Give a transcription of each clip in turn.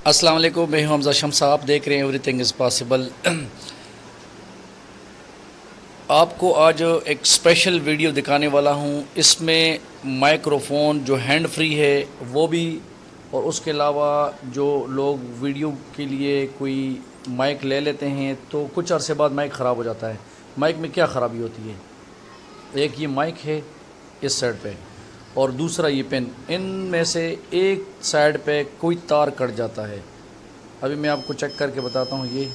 अस्सलाम वालेकुम, मैं हूं हमज़ा शम्स। आप देख रहे हैं एवरीथिंग इज़ पॉसिबल। आपको आज एक स्पेशल वीडियो दिखाने वाला हूं। इसमें माइक्रोफोन जो हैंड फ्री है वो भी, और उसके अलावा जो लोग वीडियो के लिए कोई माइक ले लेते हैं तो कुछ अरसे बाद माइक ख़राब हो जाता है। माइक में क्या ख़राबी होती है? एक ये माइक है इस साइड पे, और दूसरा ये पेन। इनमें से एक साइड पे कोई तार कट जाता है। अभी मैं आपको चेक करके बताता हूँ। ये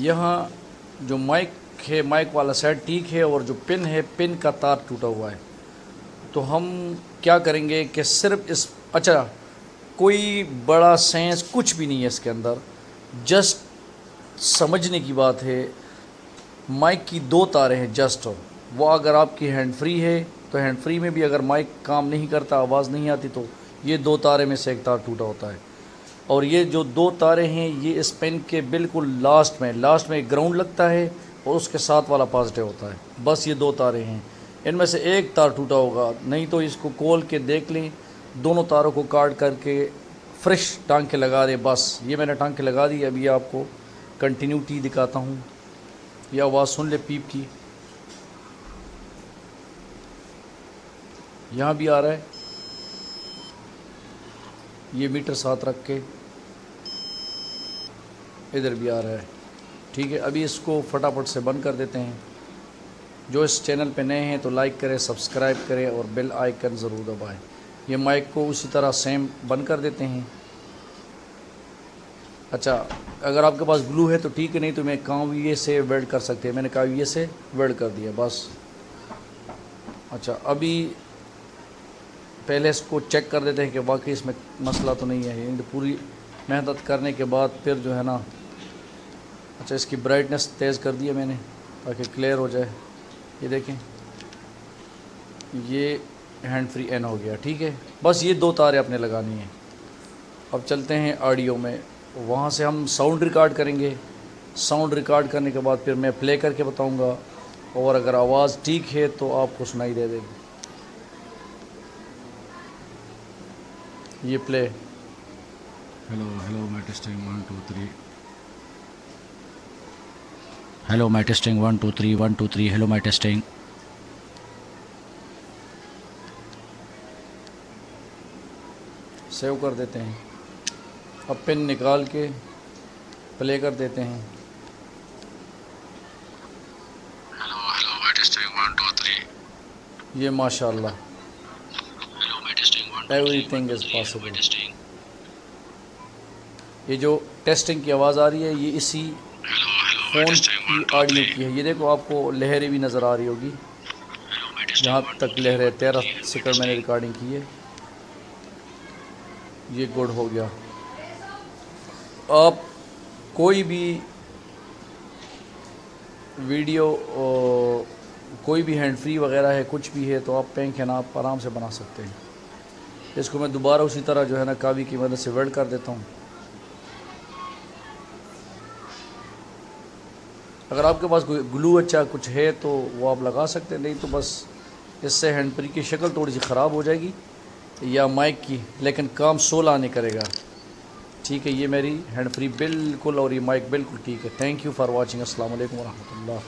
यहाँ जो माइक है, माइक वाला साइड ठीक है, और जो पिन है, पिन का तार टूटा हुआ है। तो हम क्या करेंगे कि सिर्फ इस, अच्छा, कोई बड़ा साइंस कुछ भी नहीं है इसके अंदर, जस्ट समझने की बात है। माइक की दो तारें हैं जस्ट, वो अगर आपकी हैंड फ्री है तो हैंड फ्री में भी अगर माइक काम नहीं करता, आवाज़ नहीं आती, तो ये दो तारे में से एक तार टूटा होता है। और ये जो दो तारे हैं ये इस पेन के बिल्कुल लास्ट में ग्राउंड लगता है और उसके साथ वाला पॉजिटिव होता है। बस ये दो तारे हैं, इनमें से एक तार टूटा होगा, नहीं तो इसको खोल के देख लें। दोनों तारों को काट करके फ्रेश टांग के लगा दें। बस ये मैंने टांग के लगा दी। अभी आपको कंटिन्यूटी दिखाता हूँ। यह आवाज़ सुन ले पीप की, यहाँ भी आ रहा है। ये मीटर साथ रख के इधर भी आ रहा है। ठीक है, अभी इसको फटाफट से बंद कर देते हैं। जो इस चैनल पे नए हैं तो लाइक करें, सब्सक्राइब करें और बेल आइकन ज़रूर दबाएं। ये माइक को उसी तरह सेम बंद कर देते हैं। अच्छा, अगर आपके पास ग्लू है तो ठीक है, नहीं तो मैं कांविये से वेल्ड कर सकते हैं। मैंने कांविये से वेल्ड कर दिया बस। अच्छा, अभी पहले इसको चेक कर देते हैं कि वाकई इसमें मसला तो नहीं है। तो पूरी मेहनत करने के बाद फिर जो है ना, अच्छा, इसकी ब्राइटनेस तेज़ कर दी है मैंने ताकि क्लियर हो जाए। ये देखें, ये हैंड फ्री एन हो गया। ठीक है, बस ये दो तारें अपने लगानी है। अब चलते हैं ऑडियो में, वहाँ से हम साउंड रिकॉर्ड करेंगे। साउंड रिकॉर्ड करने के बाद फिर मैं प्ले करके बताऊँगा, और अगर आवाज़ ठीक है तो आपको सुनाई दे देगी। ये प्ले। हेलो हेलो मैं टेस्टिंग 1 2 3। हेलो मैं टेस्टिंग 1 2 3 1 2 3। हेलो मैं टेस्टिंग। सेव कर देते हैं। अब पेन निकाल के प्ले कर देते हैं। हेलो हेलो मैं टेस्टिंग 1 2 3। ये माशाल्लाह, हेलो मैं टेस्टिंग 1 2 3 एवरीथिंग 1 इज़ 2 3। हेलो मैं पॉसिबल। टेस्टिंग। ये जो टेस्टिंग की आवाज़ आ रही है ये इसी हेलो हेलो मैं फ़ोन टेस्टिंग की 1 2 ऑडियो 3। की है। ये देखो, आपको लहरें भी नज़र आ रही होगी। हेलो मैं जहाँ टेस्टिंग 1 2 तक 3 लहरें, 1 2 13 3। हेलो मैं सेकंड मैंने टेस्टिंग। रिकॉर्डिंग की है। ये गुड हो गया। आप कोई भी वीडियो, कोई भी हैंड फ्री वगैरह है, कुछ भी है, तो आप पेन के नाप आराम से बना सकते हैं। इसको मैं दोबारा उसी तरह जो है ना कावी की मदद से वेल्ड कर देता हूँ। अगर आपके पास कोई ग्लू अच्छा कुछ है तो वो आप लगा सकते हैं, नहीं तो बस इससे हैंड फ्री की शक्ल थोड़ी सी ख़राब हो जाएगी या माइक की, लेकिन काम 16 नहीं करेगा। ठीक है, ये मेरी हैंड फ्री बिल्कुल, और ये माइक बिल्कुल ठीक है। Thank you for watching. अस्सलाम वालेकुम वरहमतुल्लाह।